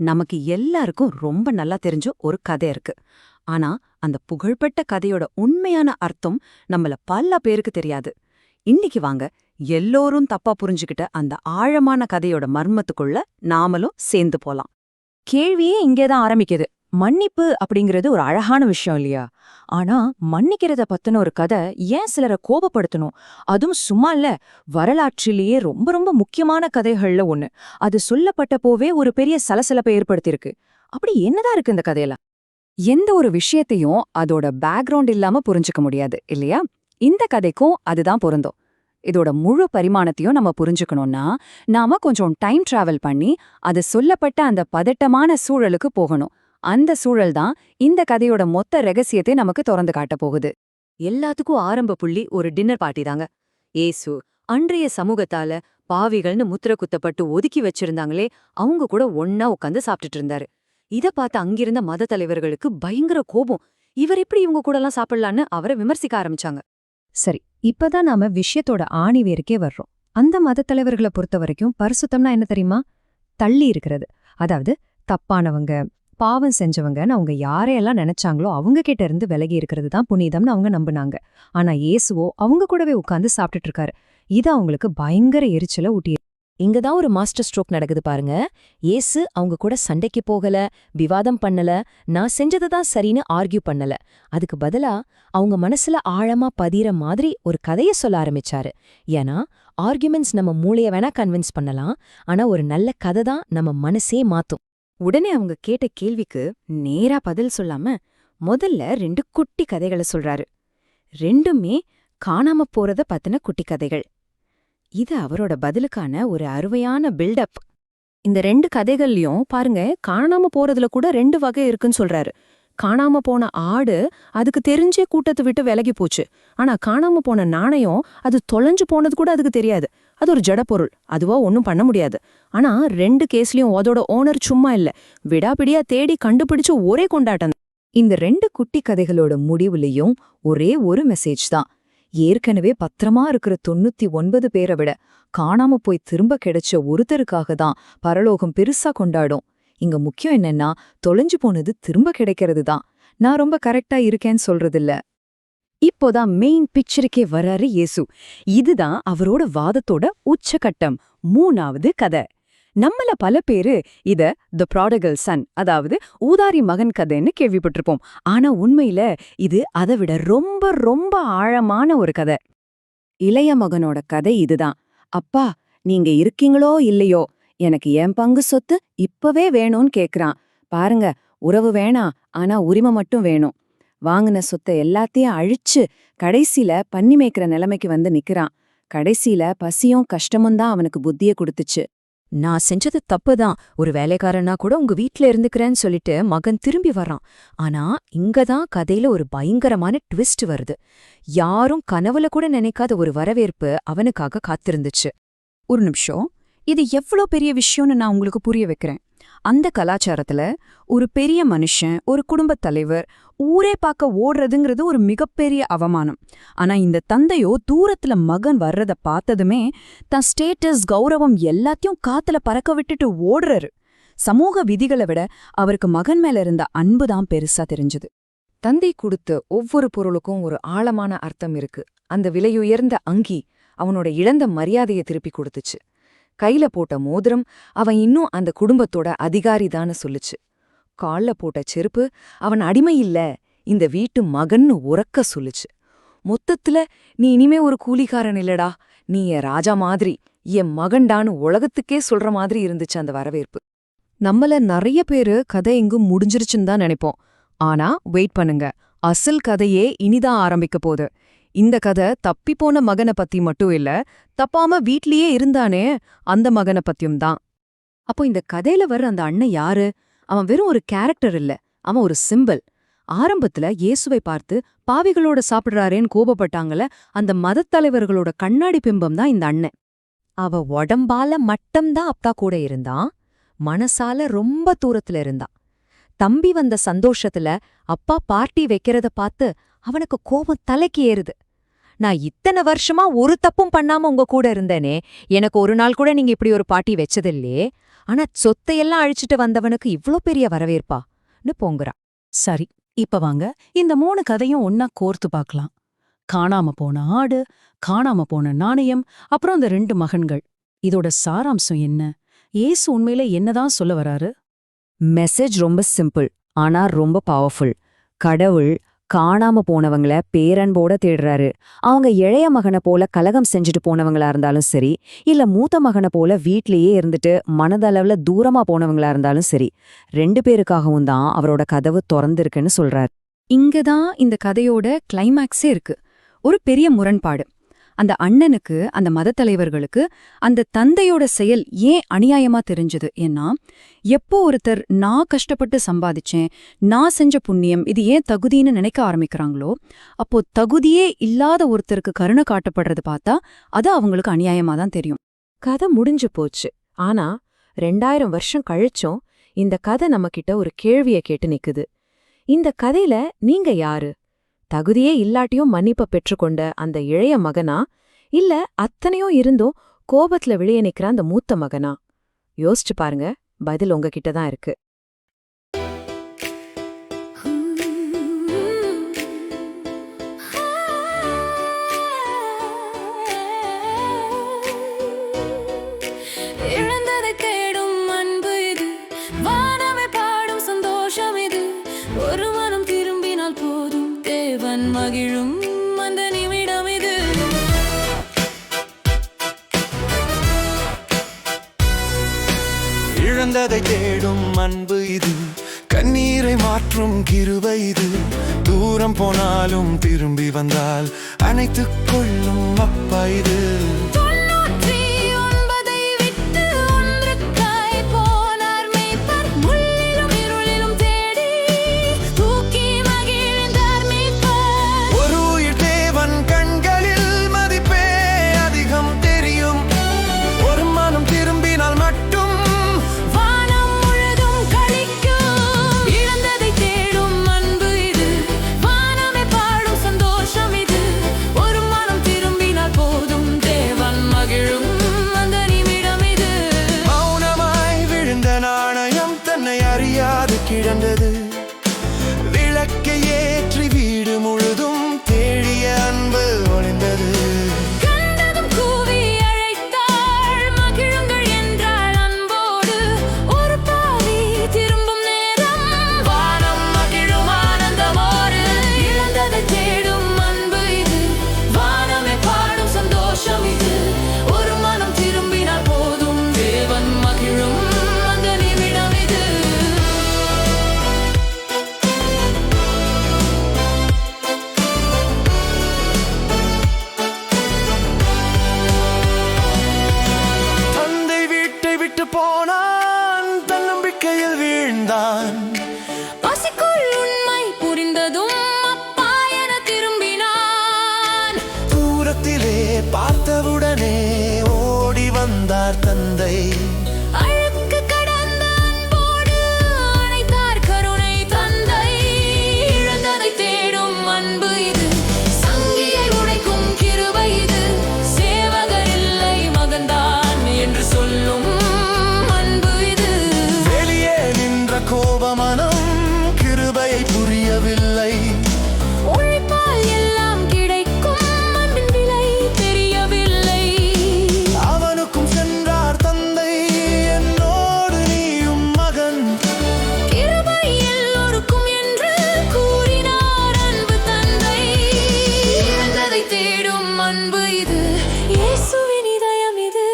நமக்கு எல்லாருக்கும் ரொம்ப நல்லா தெரிஞ்ச ஒரு கதை இருக்கு. ஆனா அந்த புகழ்பெற்ற கதையோட உண்மையான அர்த்தம் நம்மள பல பேருக்கு தெரியாது. இன்னைக்கு வாங்க, எல்லோரும் தப்பா புரிஞ்சுக்கிட்ட அந்த ஆழமான கதையோட மர்மத்துக்குள்ள நாமளும் சேர்ந்து போலாம். கேள்வியே இங்கேதான் ஆரம்பிக்குது. மன்னிப்பு அப்படிங்கிறது ஒரு அழகான விஷயம் இல்லையா? ஆனா மன்னிக்கிறத பத்தின ஒரு கதை ஏன் சிலரை கோபப்படுத்தணும்? அதுவும் சும்மா இல்ல, வரலாற்றிலேயே ரொம்ப ரொம்ப முக்கியமான கதைகள்ல ஒண்ணு. அது சொல்லப்பட்டப்போவே ஒரு பெரிய சலசலப்பை ஏற்படுத்தியிருக்கு. அப்படி என்னதான் இருக்கு இந்த கதையில? எந்த ஒரு விஷயத்தையும் அதோட பேக்ரவுண்ட் இல்லாம புரிஞ்சுக்க முடியாது இல்லையா? இந்த கதைக்கும் அதுதான் பொருந்தும். இதோட முழு பரிமாணத்தையும் நம்ம புரிஞ்சுக்கணும்னா நாம கொஞ்சம் டைம் டிராவல் பண்ணி அது சொல்லப்பட்ட அந்த பதட்டமான சூழலுக்கு போகணும். அந்த சூழல் தான் இந்த கதையோட மொத்த ரகசியத்தை நமக்கு திறந்து காட்ட போகுது. எல்லாத்துக்கும் ஆரம்ப புள்ளி ஒரு டின்னர் பார்ட்டி தாங்க. ஏசு அன்றைய சமூகத்தால பாவிகள்னு முத்திர குத்தப்பட்டு ஒதுக்கி வச்சிருந்தாங்களே, அவங்க கூட ஒன்னா உட்காந்து சாப்பிட்டுட்டு இருந்தாரு. இத பார்த்து அங்கிருந்த மத தலைவர்களுக்கு பயங்கர கோபம். இவர் எப்படி இவங்க கூடலாம் சாப்பிடலான்னு அவரை விமர்சிக்க ஆரம்பிச்சாங்க. சரி, இப்பதான் நாம விஷயத்தோட ஆணிவேருக்கே வர்றோம். அந்த மத தலைவர்களை பொறுத்த வரைக்கும் பரிசுத்தம்னா என்ன தெரியுமா? தள்ளி இருக்கிறது. அதாவது தப்பானவங்க, பாவம் செஞ்சவங்கன்னு அவங்க யாரையெல்லாம் நினைச்சாங்களோ அவங்க கிட்ட இருந்து விலகி இருக்கிறது தான் புனிதம்னு அவங்க நம்புனாங்க. ஆனா இயேசுவோ அவங்க கூடவே உட்கார்ந்து சாப்பிட்டுட்டு இருக்காரு. இது அவங்களுக்கு பயங்கர எரிச்சலை ஊட்டி. இங்கதான் ஒரு மாஸ்டர் ஸ்ட்ரோக் நடக்குது பாருங்க. ஏசு அவங்க கூட சண்டைக்கு போகல, விவாதம் பண்ணல, நான் செஞ்சதுதான் சரின்னு ஆர்கியூ பண்ணல. அதுக்கு பதிலா அவங்க மனசுல ஆழமா பதிகிற மாதிரி ஒரு கதைய சொல்ல ஆரம்பிச்சாரு. ஏன்னா ஆர்கியூமெண்ட்ஸ் நம்ம மூளைய வேணா கன்வின்ஸ் பண்ணலாம், ஆனா ஒரு நல்ல கதை தான் நம்ம மனசே மாத்தும். உடனே அவங்க கேட்ட கேள்விக்கு நேரா பதில் சொல்லாம முதல்ல 2 குட்டி கதைகளை சொல்றாரு. ரெண்டுமே காணாம போறத பத்தின குட்டி கதைகள். இது அவரோட பதிலுக்கான ஒரு அருமையான பில்டப். இந்த 2 கதைகள்லயும் பாருங்க, காணாம போறதுல கூட 2 வகை இருக்குன்னு சொல்றாரு. காணாம போன ஆடு அதுக்கு தெரிஞ்சே கூட்டத்தை விட்டு விலகி போச்சு. ஆனா காணாம போன நாணயம் அது தொலைஞ்சு போனது கூட அதுக்கு தெரியாது. அது ஒரு ஜடப்பொருள், அதுவா ஒன்னும் பண்ண முடியாது. ஆனா 2 கேஸ்லயும் அதோட ஓனர் சும்மா இல்ல, விடாபிடியா தேடி கண்டுபிடிச்சு ஒரே கொண்டாட்டம். இந்த 2 குட்டி கதைகளோட முடிவுலயும் ஒரே ஒரு மெசேஜ் தான். ஏற்கனவே பத்திரமா இருக்கிற 99 பேரை விட காணாம போய் திரும்ப கிடைச்ச ஒருத்தருக்காக தான் பரலோகம் பெருசா கொண்டாடும். இங்க முக்கியம் என்னன்னா, தொலைஞ்சு போனது திரும்ப கிடைக்கிறது தான். நான் ரொம்ப கரெக்டா இருக்கேன்னு சொல்றதில்ல. இப்போதான் மெயின் பிக்சருக்கே வராரு இயேசு. இதுதான் அவரோட வாதத்தோட உச்சகட்டம். 3வது கதை. நம்மள பல பேரு இத தி ப்ராடிகல் சன், அதாவது ஊதாரி மகன் கதைன்னு கேள்விப்பட்டிருப்போம். ஆனா உண்மையில இது அதை விட ரொம்ப ரொம்ப ஆழமான ஒரு கதை. இளைய மகனோட கதை இதுதான். அப்பா, நீங்க இருக்கீங்களோ இல்லையோ, எனக்கு என் பங்கு சொத்து இப்பவே வேணும்னு கேக்குறான். பாருங்க, உறவு வேணாம், ஆனா உரிமை மட்டும் வேணும். வாங்கின சொத்தை எல்லாத்தையும் அழிச்சு கடைசியில பன்னி மேய்க்கிற நிலைமைக்கு வந்து நிக்கிறான். கடைசியில பசியும் கஷ்டமும் தான் அவனுக்கு புத்திய கொடுத்துச்சு. நான் செஞ்சது தப்புதான், ஒரு வேலைக்காரனா கூட உங்க வீட்ல இருந்துக்கிறேன்னு சொல்லிட்டு மகன் திரும்பி வர்றான். ஆனா இங்கதான் கதையில ஒரு பயங்கரமான ட்விஸ்ட் வருது. யாரும் கனவுல கூட நினைக்காத ஒரு வரவேற்பு அவனுக்காக காத்திருந்துச்சு. ஒரு நிமிஷம், இது எவ்வளோ பெரிய விஷயம்னு நான் உங்களுக்கு புரிய வைக்கிறேன். அந்த கலாச்சாரத்துல ஒரு பெரிய மனுஷன், ஒரு குடும்பத் தலைவர் ஊரே பார்க்க ஓடுறதுங்கிறது ஒரு மிகப்பெரிய அவமானம். ஆனா இந்த தந்தையோ தூரத்துல மகன் வர்றத பார்த்ததுமே தன் ஸ்டேட்டஸ், கௌரவம் எல்லாத்தையும் காத்துல பறக்க விட்டுட்டு ஓடுறாரு. சமூக விதிகளை விட அவருக்கு மகன் மேல இருந்த அன்பு தான் பெருசா தெரிஞ்சது. தந்தை கொடுத்த ஒவ்வொரு பொருளுக்கும் ஒரு ஆழமான அர்த்தம் இருக்கு. அந்த விலையுயர்ந்த அங்கி அவனோட இழந்த மரியாதையை திருப்பி கொடுத்துச்சு. கையில போட்ட மோதிரம் அவன் இன்னும் அந்த குடும்பத்தோட அதிகாரிதான்னு சொல்லுச்சு. கால்ல போட்ட செருப்பு அவன் அடிமை இல்ல, இந்த வீட்டு மகன்னு உரக்க சொல்லுச்சு. மொத்தத்துல, நீ இனிமே ஒரு கூலிக்காரன் இல்லடா, நீ என் ராஜா மாதிரி, என் மகன்டான்னு உலகத்துக்கே சொல்ற மாதிரி இருந்துச்சு அந்த வரவேற்பு. நம்மள நிறைய பேரு கதை எங்கும் முடிஞ்சிருச்சுன்னு தான் நினைப்போம். ஆனா வெயிட் பண்ணுங்க, அசல் கதையே இனிதான் ஆரம்பிக்க போகுது. இந்த கதை தப்பிப்போன மகனை பத்தி மட்டும் இல்ல, தப்பாம வீட்லயே இருந்தானே அந்த மகனை பத்தியும் தான். அப்போ இந்த கதையில வர்ற அந்த அண்ணன் யாரு? அவன் வெறும் ஒரு கேரக்டர் இல்ல, அவன் ஒரு சிம்பல். ஆரம்பத்துல இயேசுவை பார்த்து பாவிகளோட சாப்பிடுறாரேன்னு கோபப்பட்டாங்கல, அந்த மதத்தலைவர்களோட கண்ணாடி பிம்பம் தான் இந்த அண்ணன். அவ உடம்பால மட்டும்தான் அப்பா கூட இருந்தான், மனசால ரொம்ப தூரத்துல இருந்தான். தம்பி வந்த சந்தோஷத்துல அப்பா பார்ட்டி வைக்கிறத பார்த்து அவனுக்கு கோபம் தலைக்கு ஏறுது. நான் இத்தனை வருஷமா ஒரு தப்பும் பண்ணாம உங்க கூட இருந்தேனே, எனக்கு ஒரு நாள் கூட நீங்க இப்படி ஒரு பார்ட்டி வச்சதில்லையே, ஆனா சொத்தையெல்லாம் அழிச்சிட்டு வந்தவனுக்கு இவ்ளோ பெரிய வரவேற்பான்னு பொங்குறா. சரி, இப்ப வாங்க இந்த 3 கதையும் ஒன்னா கோர்த்து பார்க்கலாம். காணாம போன ஆடு, காணாம போன நாணயம், அப்புறம் அந்த 2 மகன்கள். இதோட சாராம்சம் என்ன? இயேசு உண்மையில என்னதான் சொல்ல வராரு? மெசேஜ் ரொம்ப சிம்பிள், ஆனா ரொம்ப பவர்ஃபுல். கடவுள் காணாம போனவங்கள பேரன்போட தேடுறாரு. அவங்க இளைய மகனை போல கலகம் செஞ்சுட்டு போனவங்களா இருந்தாலும் சரி, இல்ல மூத்த மகனை போல வீட்லயே இருந்துட்டு மனதளவுல தூரமா போனவங்களா இருந்தாலும் சரி, 2 பேருக்காகவும் தான் அவரோட கதவு திறந்திருக்குன்னு சொல்றாரு. இங்கதான் இந்த கதையோட கிளைமேக்ஸே இருக்கு. ஒரு பெரிய முரண்பாடு. அந்த அண்ணனுக்கு, அந்த மதத்தலைவர்களுக்கு அந்த தந்தையோட செயல் ஏன் அநியாயமா தெரிஞ்சது? ஏன்னா எப்போ ஒருத்தர் நான் கஷ்டப்பட்டு சம்பாதிச்சேன், நான் செஞ்ச புண்ணியம் இது ஏன் தகுதின்னு நினைக்க ஆரம்பிக்கிறாங்களோ, அப்போ தகுதியே இல்லாத ஒருத்தருக்கு கருணை காட்டப்படுறது பார்த்தா அது அவங்களுக்கு அநியாயமா தான் தெரியும். கதை முடிஞ்சு போச்சு. ஆனா 2000 வருஷம் கழிச்சும் இந்த கதை நம்மகிட்ட ஒரு கேள்விய கேட்டு நிக்குது. இந்த கதையில நீங்க யாரு? தகுதியே இல்லாட்டியும் மன்னிப்ப பெற்றுக்கொண்ட அந்த இளைய மகனா, இல்ல அத்தனையும் இருந்தும் கோபத்துல விளைய நிக்கிற அந்த மூத்த மகனா? யோசிச்சு பாருங்க, பதில் உங்ககிட்ட தான் இருக்கு. இழந்ததை தேடும் அன்பு இது, வானமே பாடும் சந்தோஷம் இது. ஒரு மனம் திரும்பினால் போதும், தேவன் மகிழும் அந்த நிமிடம் இது. இழந்ததை தேடும் அன்பு இது, கண்ணீரை மாற்றும் கிருபை இது. தூரம் போனாலும் திரும்பி வந்தால் அணைத்துக் கொள்ளும் அப்பா இது. 99 விட்டு ஒன்றுக்காய் போனார் மேய்ப்பர், முள்ளிலும் இருளிலும் தேடி தூக்கி மகிழ்ந்தார் மீட்பர். ஒரு உயிர் தேவன் கண்களில் மதிப்பே அதிகம் தெரியும். ஒரு மனம் திரும்பினால் மட்டும் வானம் முழுதும் களிக்கும். இழந்ததை தேடும் அன்பு இது, வானமே பாடும் சந்தோஷம் இது. ஒரு மனம் திரும்பினால் போதும், தேவன் மகிழும் அந்த நிமிடம் இது. மௌனமாய் விழுந்த நாணயம் தன்னை அறியாது கிடந்தது. விளக்கை ஏற்றி வீடு முழுதும் தேடிய அன்பு ஒளிந்தது. கண்டதும் கூவி அழைத்தாள், மகிழுங்கள் என்றாள் அன்போடு. ஒரு பாவி திரும்பும் நேரம், வானம் மகிழும் ஆனந்தமோடு. இழந்ததை தேடும் அன்பு இது, வானமே பாடும் சந்தோஷம் இது. ஒரு மனம் திரும்பினால் போதும், தேவன் மகிழும் அந்த நிமிடம் இது. தந்தை வீட்டை விட்டு போனான், தன்னம்பிக்கையில் வீழ்ந்தான். பசிக்குள் உண்மை புரிந்ததும் அப்பா என திரும்பினான். தூரத்திலே பார்த்தவுடனே ஓடி வந்தார் தந்தை. அழுக்கு கடந்த அன்போடு அணைத்தார் கருணை தந்தை. இழந்ததை தேடும் அன்பு இது, சங்கியை உடைக்கும் கிருபை இது. சேவகர் இல்லை மகன்தான் என்று சொல்லும் அன்பு இது. வெளியே நின்ற கோபமனம் கிருபையை புரியவில்லை. உழைப்பால் எல்லாம் கிடைக்கும், அன்பின் விலை தெரியவில்லை. அவனுக்கும் சென்றார் தந்தை, என்னோடு நீயும் மகன். கிருபை எல்லோருக்கும் என்று கூறினார் அன்பு தந்தை. இழந்ததை தேடும் அன்பு இது, இயேசுவின் இதயம் இது.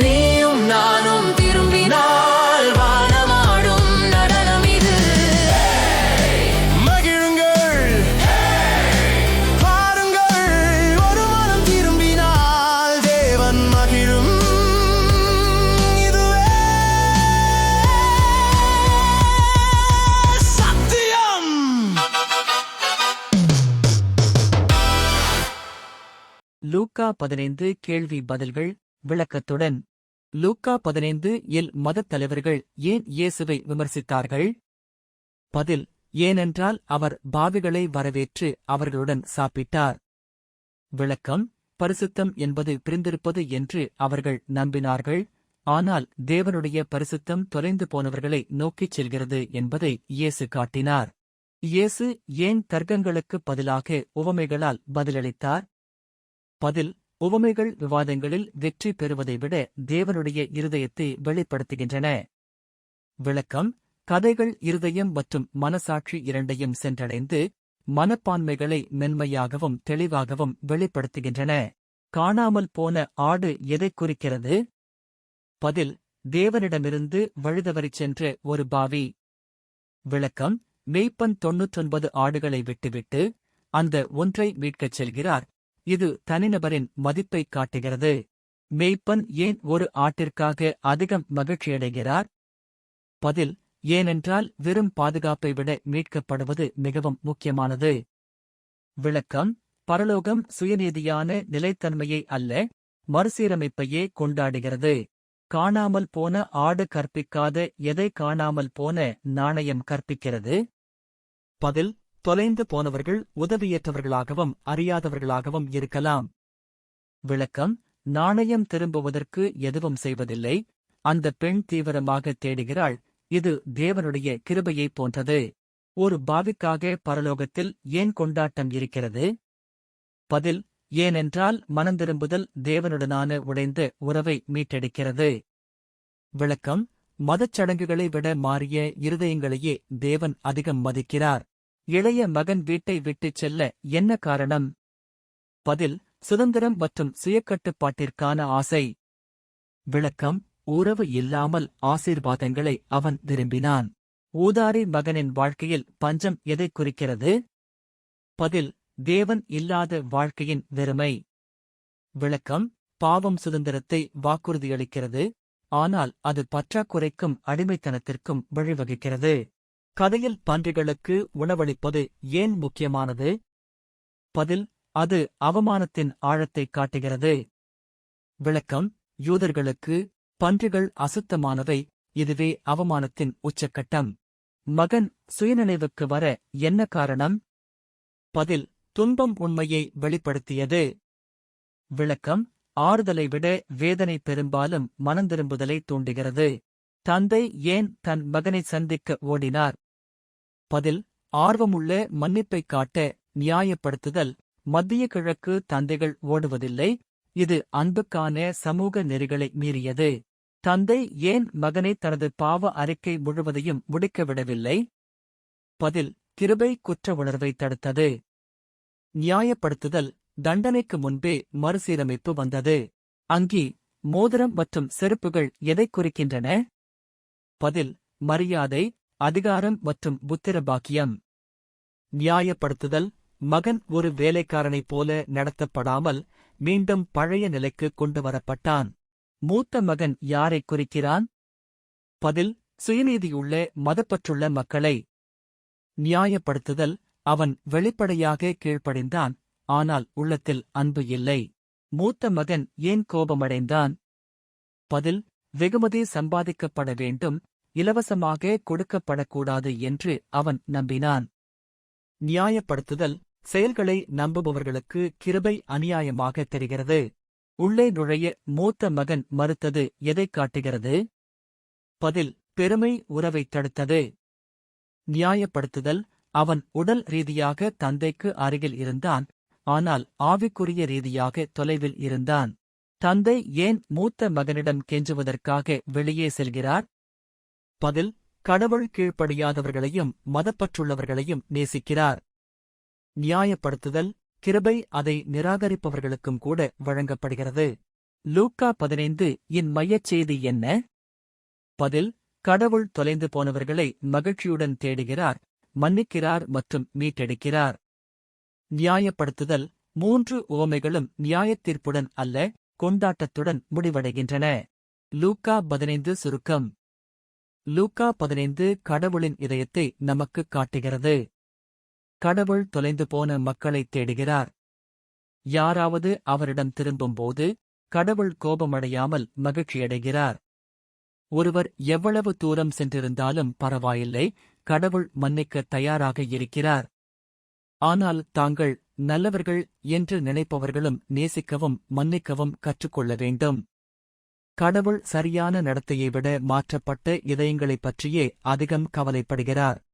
நீயும் நானும் திரும்பினால் வானமாடும் நடனம் இது. மகிழுங்கள், பாருங்கள், ஒரு மனம் திரும்பினால் தேவன் மகிழும். இதுவே சத்தியம். லூக்கா 15 கேள்வி பதில்கள் விளக்கத்துடன். லூக்கா 15 இல் மதத் தலைவர்கள் ஏன் இயேசுவை விமர்சித்தார்கள்? பதில்: ஏனென்றால் அவர் பாவிகளை வரவேற்று அவர்களுடன் சாப்பிட்டார். விளக்கம்: பரிசுத்தம் என்பது பிரிந்திருப்பது என்று அவர்கள் நம்பினார்கள். ஆனால் தேவனுடைய பரிசுத்தம் தொலைந்து போனவர்களை நோக்கிச் செல்கிறது என்பதை இயேசு காட்டினார். இயேசு ஏன் தர்க்கங்களுக்கு பதிலாக உவமைகளால் பதிலளித்தார்? பதில்: உவமைகள் விவாதங்களில் வெற்றி பெறுவதை விட தேவனுடைய இருதயத்தை வெளிப்படுத்துகின்றன. விளக்கம்: கதைகள் இருதயம் மற்றும் மனசாட்சி இரண்டையும் சென்றடைந்து மனப்பான்மைகளை மென்மையாகவும் தெளிவாகவும் வெளிப்படுத்துகின்றன. காணாமல் போன ஆடு எதைக் குறிக்கிறது? பதில்: தேவனிடமிருந்து வழிதவறிச் சென்ற ஒரு பாவி. விளக்கம்: மேய்ப்பன் 99 ஆடுகளை விட்டுவிட்டு அந்த ஒன்றை மீட்கச் செல்கிறார். இது தனிநபரின் மதிப்பைக் காட்டுகிறது. மேய்ப்பன் ஏன் ஒரு ஆட்டிற்காக அதிகம் மகிழ்ச்சியடைகிறார்? பதில்: ஏனென்றால் வெறும் பாதுகாப்பை விட மீட்கப்படுவது மிகவும் முக்கியமானது. விளக்கம்: பரலோகம் சுயநீதியான நிலைத்தன்மையை அல்ல, மறுசீரமைப்பையே கொண்டாடுகிறது. காணாமல் போன ஆடு கற்பிக்காத எதை காணாமல் போன நாணயம் கற்பிக்கிறது? பதில்: தொலைந்து போனவர்கள் உதவியற்றவர்களாகவும் அறியாதவர்களாகவும் இருக்கலாம். விளக்கம்: நாணயம் திரும்புவதற்கு எதுவும் செய்வதில்லை. அந்த பெண் தீவிரமாக தேடுகிறாள். இது தேவனுடைய கிருபையைப் போன்றது. ஒரு பாவிக்காக பரலோகத்தில் ஏன் கொண்டாட்டம் இருக்கிறது? பதில்: ஏனென்றால் மனந்திரும்புதல் தேவனுடனான உடைந்த உறவை மீட்டெடுக்கிறது. விளக்கம்: மதச்சடங்குகளை விட மாறிய இருதயங்களையே தேவன் அதிகம் மதிக்கிறார். இளைய மகன் வீட்டை விட்டுச் செல்ல என்ன காரணம்? பதில்: சுதந்திரம் மற்றும் சுயக்கட்டுப்பாட்டிற்கான ஆசை. விளக்கம்: உறவு இல்லாமல் ஆசீர்வாதங்களை அவன் விரும்பினான். ஊதாரி மகனின் வாழ்க்கையில் பஞ்சம் எதைக் குறிக்கிறது? பதில்: தேவன் இல்லாத வாழ்க்கையின் வெறுமை. விளக்கம்: பாவம் சுதந்திரத்தை வாக்குறுதியளிக்கிறது, ஆனால் அது பற்றாக்குறைக்கும் அடிமைத்தனத்திற்கும் வழிவகுக்கிறது. கதையில் பன்றிகளுக்கு உணவளிப்பது ஏன் முக்கியமானது? பதில்: அது அவமானத்தின் ஆழத்தைக் காட்டுகிறது. விளக்கம்: யூதர்களுக்கு பன்றிகள் அசுத்தமானவை, இதுவே அவமானத்தின் உச்சக்கட்டம். மகன் சுயநினைவுக்கு வர என்ன காரணம்? பதில்: துன்பம் உண்மையை வெளிப்படுத்தியது. விளக்கம்: ஆறுதலை விட வேதனை பெரும்பாலும் மனந்திரும்புதலை தூண்டுகிறது. தந்தை ஏன் தன் மகனை சந்திக்க ஓடினார்? பதில்: ஆர்வமுள்ள மன்னிப்பைக் காட்ட. நியாயப்படுத்துதல்: மத்திய கிழக்கு தந்தைகள் ஓடுவதில்லை, இது அன்புக்கான சமூக நெறிகளை மீறியது. தந்தை ஏன் மகனை தனது பாவ அறிக்கை முழுவதையும் முடிக்கவிடவில்லை? பதில்: கிருபை குற்ற உணர்வை தடுத்தது. நியாயப்படுத்துதல்: தண்டனைக்கு முன்பே மறுசீரமைப்பு வந்தது. அங்கி, மோதிரம் மற்றும் செருப்புகள் எதைக் குறிக்கின்றன? பதில்: மரியாதை, அதிகாரம் மற்றும் புத்திரபாக்கியம். நியாயப்படுத்துதல்: மகன் ஒரு வேலைக்காரனைப் போல நடத்தப்படாமல் மீண்டும் பழைய நிலைக்கு கொண்டு வரப்பட்டான். மூத்த மகன் யாரைக் குறிக்கிறான்? பதில்: சுயநீதியுள்ள மதப்பற்றுள்ள மக்களை. நியாயப்படுத்துதல்: அவன் வெளிப்படையாக கீழ்ப்படிந்தான், ஆனால் உள்ளத்தில் அன்பு இல்லை. மூத்த மகன் ஏன் கோபமடைந்தான்? பதில்: வெகுமதி சம்பாதிக்கப்பட வேண்டும், இலவசமாக கொடுக்கப்படக்கூடாது என்று அவன் நம்பினான். நியாயப்படுத்துதல்: செயல்களை நம்புபவர்களுக்கு கிருபை அநியாயமாக தெரிகிறது. உள்ளே நுழைய மூத்த மகன் மறுத்தது எதைக் காட்டுகிறது? பதில்: பெருமை உறவைத் தடுத்தது. நியாயப்படுத்துதல்: அவன் உடல் ரீதியாக தந்தைக்கு அருகில் இருந்தான், ஆனால் ஆவிக்குரிய ரீதியாக தொலைவில் இருந்தான். தந்தை ஏன் மூத்த மகனிடம் கெஞ்சுவதற்காக வெளியே செல்கிறார்? பதில்: கடவுள் கீழ்ப்படியாதவர்களையும் மதப்பற்றுள்ளவர்களையும் நேசிக்கிறார். நியாயப்படுத்துதல்: கிருபை அதை நிராகரிப்பவர்களுக்கும் கூட வழங்கப்படுகிறது. லூக்கா 15 இன் மையச் செய்தி என்ன? பதில்: கடவுள் தொலைந்து போனவர்களை மகிழ்ச்சியுடன் தேடுகிறார், மன்னிக்கிறார் மற்றும் மீட்டெடுக்கிறார். நியாயப்படுத்துதல்: 3 உவமைகளும் நியாயத்தீர்ப்புடன் அல்ல, கொண்டாட்டத்துடன் முடிவடைகின்றன. லூக்கா 15 சுருக்கம். லூக்கா 15 கடவுளின் இதயத்தை நமக்குக் காட்டுகிறது. கடவுள் தொலைந்து போன மக்களைத் தேடுகிறார். யாராவது அவரிடம் திரும்பும்போது கடவுள் கோபமடையாமல் மகிழ்ச்சியடைகிறார். ஒருவர் எவ்வளவு தூரம் சென்றிருந்தாலும் பரவாயில்லை, கடவுள் மன்னிக்க தயாராக இருக்கிறார். ஆனால் தாங்கள் நல்லவர்கள் என்று நினைப்பவர்களும் நேசிக்கவும் மன்னிக்கவும் கற்றுக்கொள்ள வேண்டும். கடவுள் சரியான நடத்தையை விட மாற்றப்பட்ட இதயங்களைப் பற்றியே அதிகம் கவலைப்படுகிறார்.